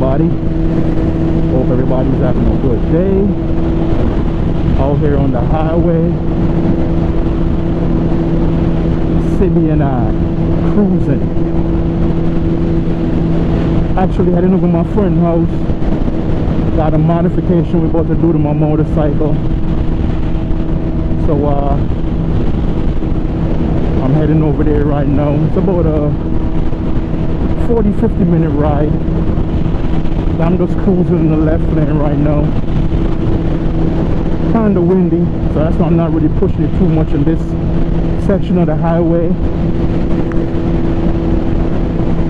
everybody. Hope everybody's having a good day out here on the highway. Sibby and I cruising. Actually heading over my friend's house. Got a modification we're about to do to my motorcycle. So I'm heading over there right now. It's about a 40-50 minute ride. I'm just cruising in the left lane right now. Kind of windy, so that's why I'm not really pushing it too much in this section of the highway.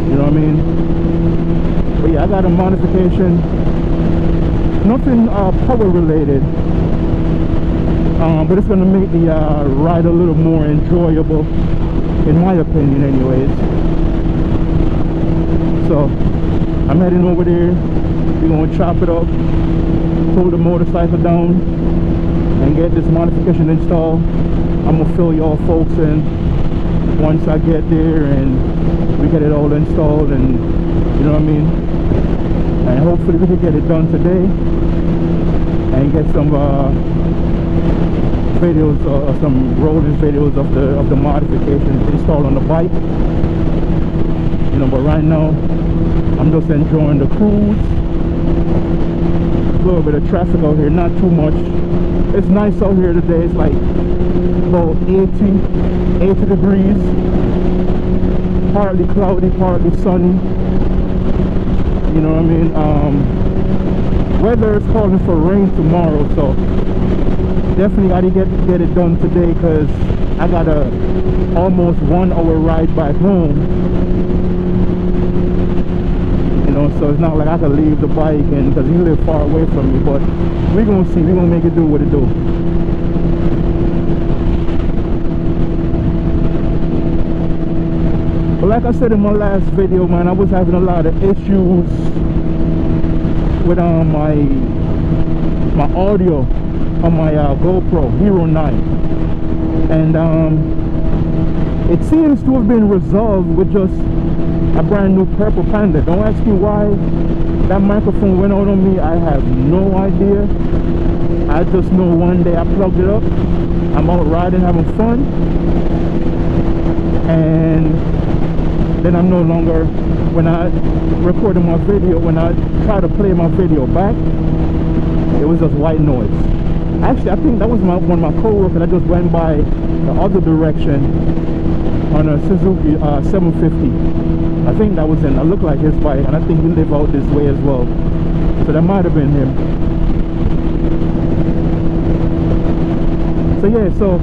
You know what I mean? But yeah, I got a modification. Nothing power related, but it's gonna make the ride a little more enjoyable, in my opinion, anyways. So I'm heading over there. We're gonna chop it up, pull the motorcycle down, and get this modification installed. I'm gonna fill y'all folks in once I get there and we get it all installed, and you know what I mean. And hopefully we can get it done today and get some videos, some rolling videos of the modifications installed on the bike. You know, but right now I'm just enjoying the cruise. A little bit of traffic out here, not too much. It's nice out here today. It's like about 80 degrees, partly cloudy, partly sunny. You know what I mean? Weather is calling for rain tomorrow, so definitely got to get it done today, because I got a almost 1 hour ride back home. You know, so it's not like I can leave the bike, and because he live far away from me. But we're gonna see. We're gonna make it do what it do. But like I said in my last video, man, I was having a lot of issues with my audio on my GoPro Hero 9, and it seems to have been resolved with just a brand new Purple Panda. Don't ask me why that microphone went out on me. I have no idea. I just know one day I plugged it up, I'm out riding, having fun, and then I'm no longer, when I recorded my video, when I try to play my video back, it was just white noise. Actually, I think that was one of my co-workers. I just went by the other direction on a Suzuki 750. I think that was I looked like his bike, and I think he lived out this way as well. So that might have been him. So yeah, so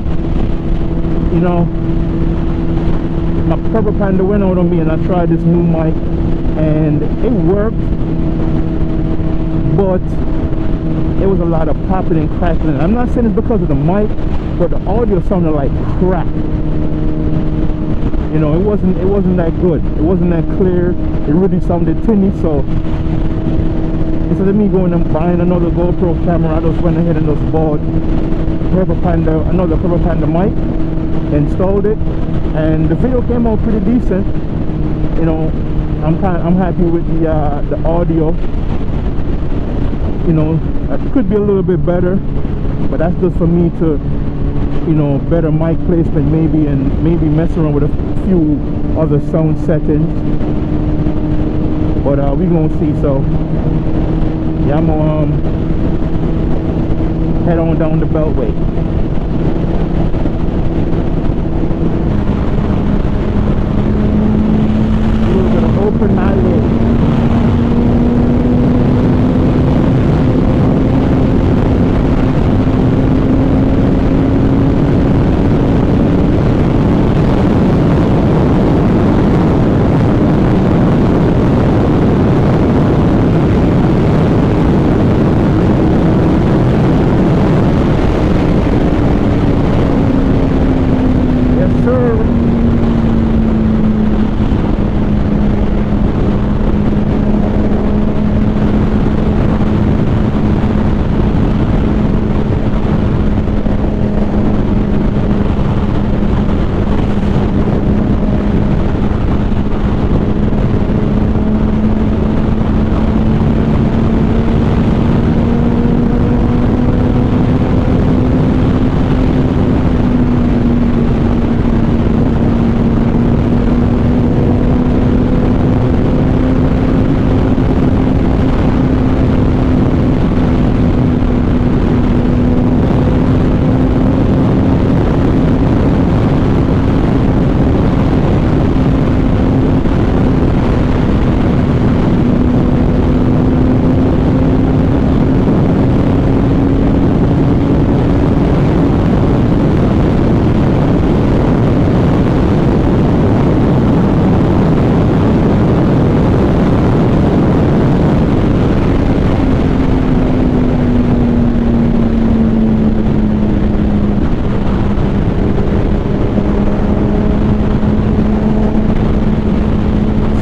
you know, my Purple Panda went out on me, and I tried this new mic, and it worked, but it was a lot of popping and crackling. I'm not saying it's because of the mic, but the audio sounded like crap. You know, it wasn't that good. It wasn't that clear. It really sounded tinny. So instead of me going and buying another GoPro camera, I just went ahead and just bought another Purple Panda mic, installed it, and the video came out pretty decent. You know, I'm happy with the audio. You know, it could be a little bit better, but that's just for me to, you know, better mic placement maybe, and maybe mess around with a few other sound settings. But we gonna see. So yeah, I'm gonna head on down the beltway. A little bit of open highway.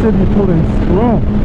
said you're pulling strong.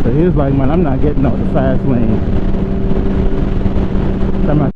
So he was like, man, I'm not getting out the fast lane. I'm not.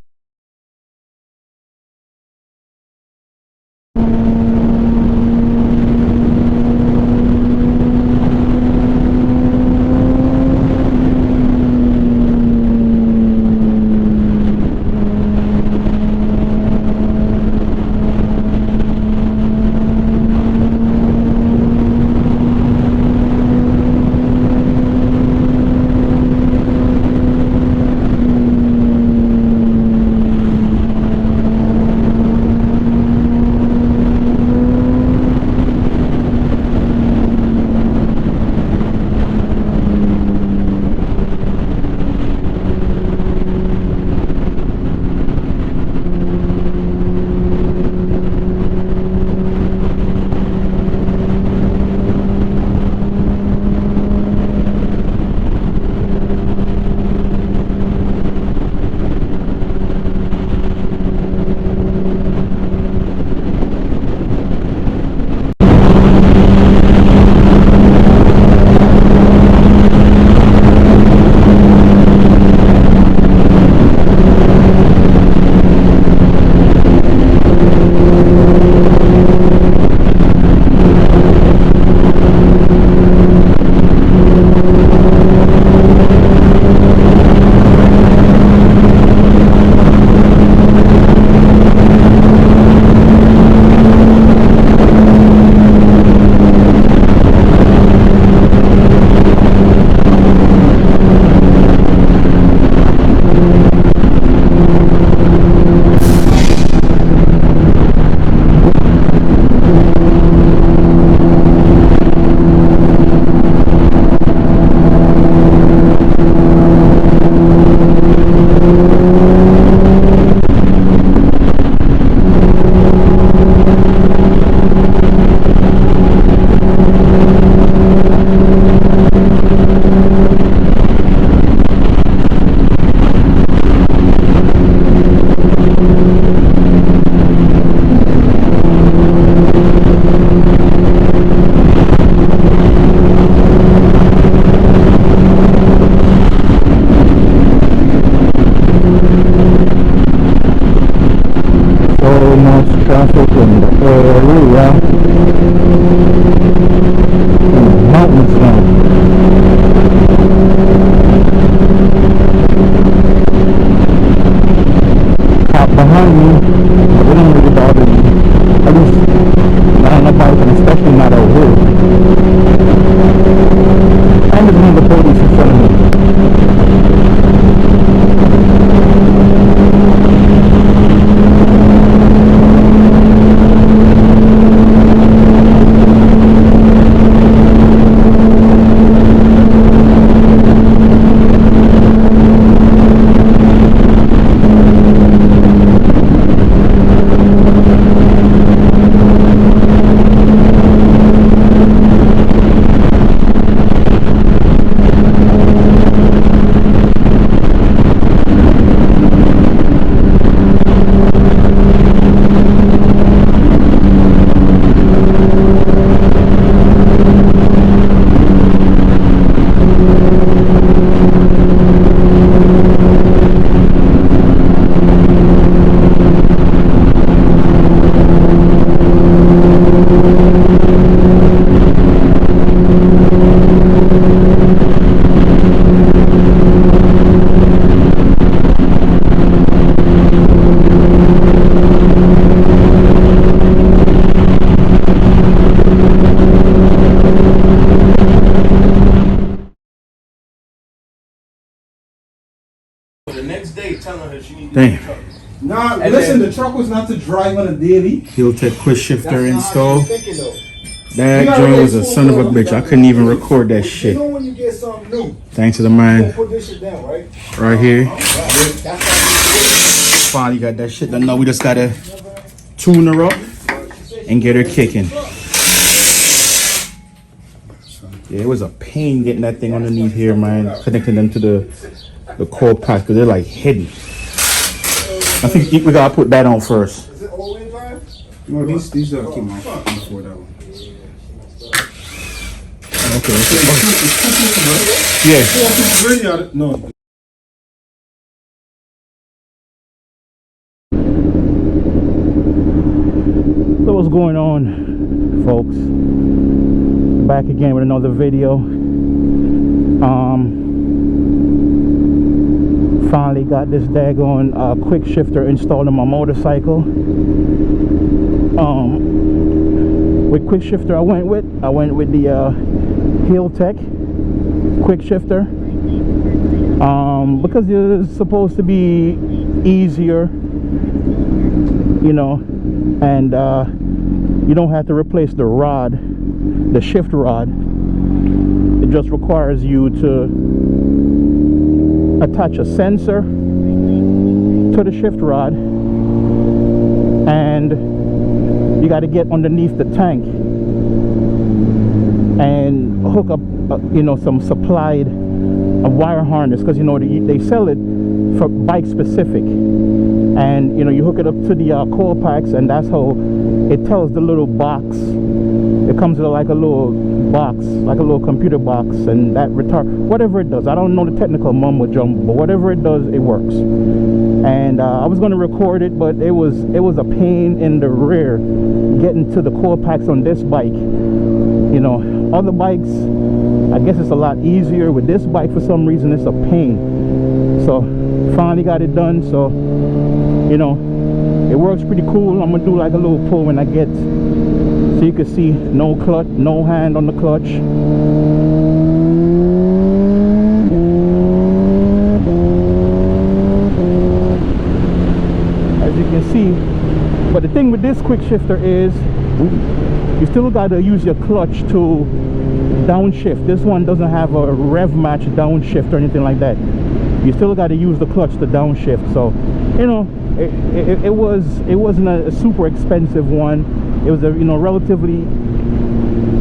telling her she needs to Damn. use the truck. Nah, listen, the truck was not to drive on a daily. Healtech Quickshifter install. Thinking though. That joint was a son of a bitch. I couldn't even record that shit. You know when you get something new, Thanks to the you man put this shit down, right? right here. That's Finally got that shit done. Now we just gotta tune her up and get her kicking. Yeah, it was a pain getting that thing underneath here, man. Connecting them to the core pack because they're like hidden. I think we gotta put that on first. Is it all-wheel drive? No, these came out before that one. Okay. Yeah. No. So what's going on, folks? Back again with another video. Finally got this daggone quick shifter installed on my motorcycle. With quick shifter I went with the Healtech Quickshifter, because it's supposed to be easier, you know, and you don't have to replace the rod, the shift rod. It just requires you to attach a sensor to the shift rod, and you got to get underneath the tank and hook up you know, some supplied wire harness, because you know they sell it for bike specific, and you know you hook it up to the core packs, and that's how it tells the little box. It comes with like a little box, like a little computer box, and that whatever it does. I don't know the technical mumbo jumbo, but whatever it does, it works. And I was going to record it, but it was a pain in the rear getting to the core packs on this bike. You know, other bikes, I guess it's a lot easier. With this bike, for some reason, it's a pain. So finally got it done. So you know, it works pretty cool. I'm gonna do like a little pull when I get, so you can see no clutch, no hand on the clutch. As you can see. But the thing with this quick shifter is you still got to use your clutch to downshift. This one doesn't have a rev match downshift or anything like that. You still got to use the clutch to downshift. So you know, it wasn't a super expensive one. It was a, you know, relatively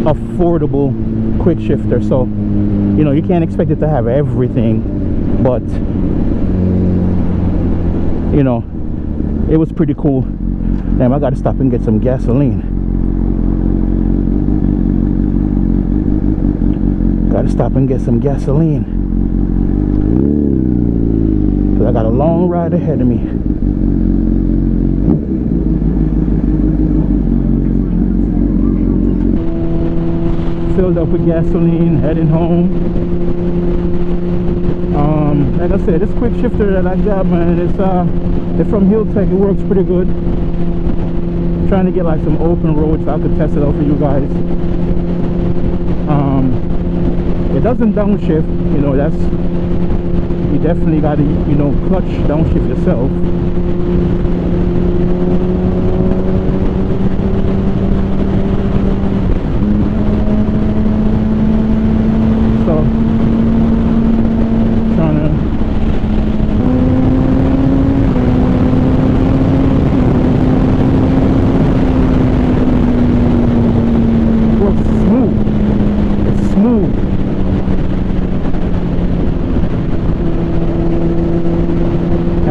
affordable quick shifter. So you know, you can't expect it to have everything, but you know, it was pretty cool. Damn, I gotta stop and get some gasoline. Gotta stop and get some gasoline, because I got a long ride ahead of me. Filled up with gasoline, heading home. Like I said, this quick shifter that I got, man, it's from Healtech. It works pretty good. I'm trying to get like some open roads so I could test it out for you guys. It doesn't downshift, you know, that's, you definitely got to, you know, clutch downshift yourself. So trying to works smooth. It's smooth.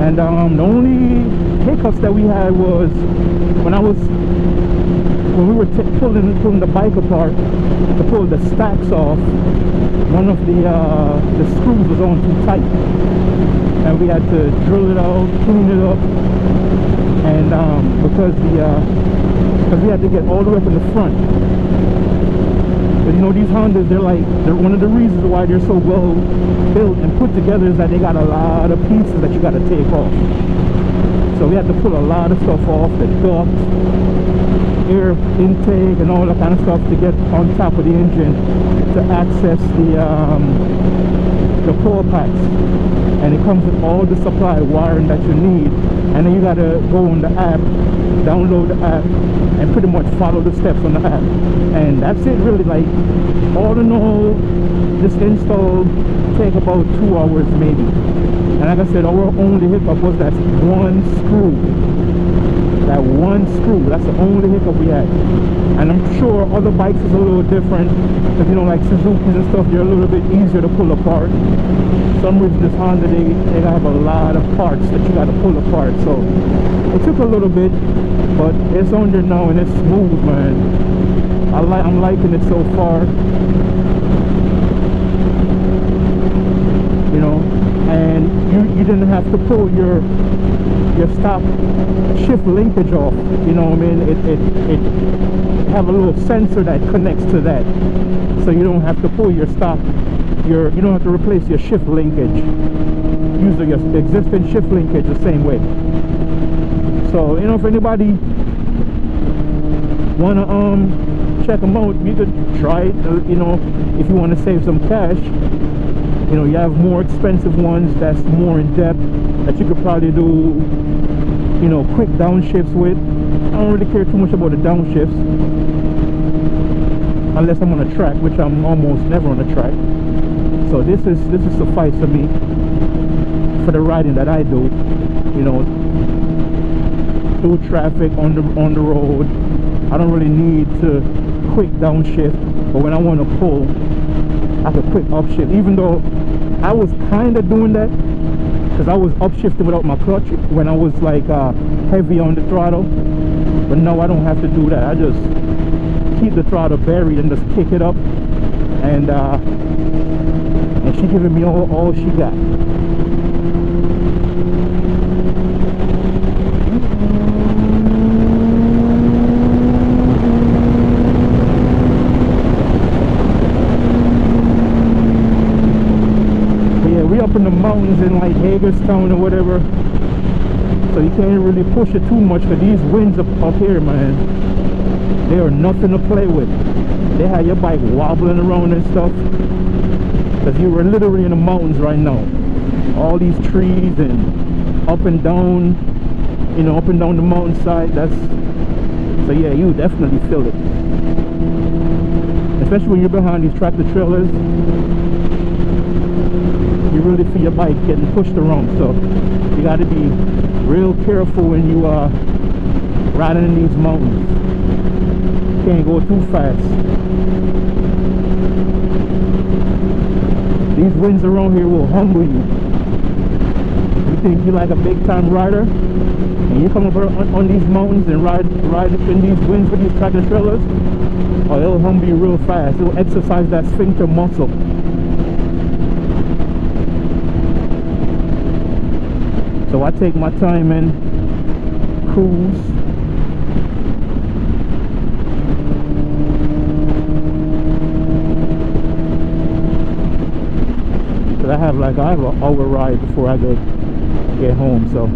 And the only hiccups that we had was when we were pulling the bike apart to pull the stacks off. One of the screws was on too tight, and we had to drill it out, tune it up, and because we had to get all the way up in the front. But you know, these Hondas, they're one of the reasons why they're so well built and put together is that they got a lot of pieces that you got to take off. So we had to pull a lot of stuff off, the duct, air intake, and all that kind of stuff to get on top of the engine to access the the 4 packs, and it comes with all the supply wiring that you need. And then you gotta go on the app, download the app, and pretty much follow the steps on the app. And that's it really. Like, all in all, this install take about 2 hours maybe. And like I said, our only hiccup was that one screw. That one screw, that's the only hiccup we had. And I'm sure other bikes is a little different, because you know, like Suzuki's and stuff, they're a little bit easier to pull apart. For some reason this Honda, they have a lot of parts that you got to pull apart, so it took a little bit, but it's on there now and it's smooth, man. I'm liking it so far, you know. And you didn't have to pull your stop shift linkage off, you know what I mean? It have a little sensor that connects to that, so you don't have to pull your stop, you don't have to replace your shift linkage. Use your existing shift linkage the same way. So, you know, if anybody wanna check them out, you could try it. You know, if you want to save some cash, you know, you have more expensive ones that's more in depth that you could probably do, you know, quick downshifts with. I don't really care too much about the downshifts unless I'm on a track, which I'm almost never on a track. So this is suffice for me for the riding that I do, you know, through traffic, on the road. I don't really need to quick downshift, but when I want to pull, I could quick upshift. Even though I was kind of doing that, because I was upshifting without my clutch when I was like heavy on the throttle. But no, I don't have to do that. I just keep the throttle buried and just kick it up, and she giving me all she got. Up in the mountains in like Hagerstown or whatever, so you can't really push it too much, because these winds up here, man, they are nothing to play with. They have your bike wobbling around and stuff, because you were literally in the mountains right now. All these trees and up and down, you know, up and down the mountainside. So yeah, you definitely feel it, especially when you're behind these tractor trailers. You really feel your bike getting pushed around, so you got to be real careful when you are riding in these mountains. Can't go too fast. These winds around here will humble you. You think you're like a big time rider, and you come up on these mountains and ride in these winds with these tractor trailers, or it'll humble you real fast. It'll exercise that sphincter muscle. So I take my time and cruise. But I have an hour ride before I get home, so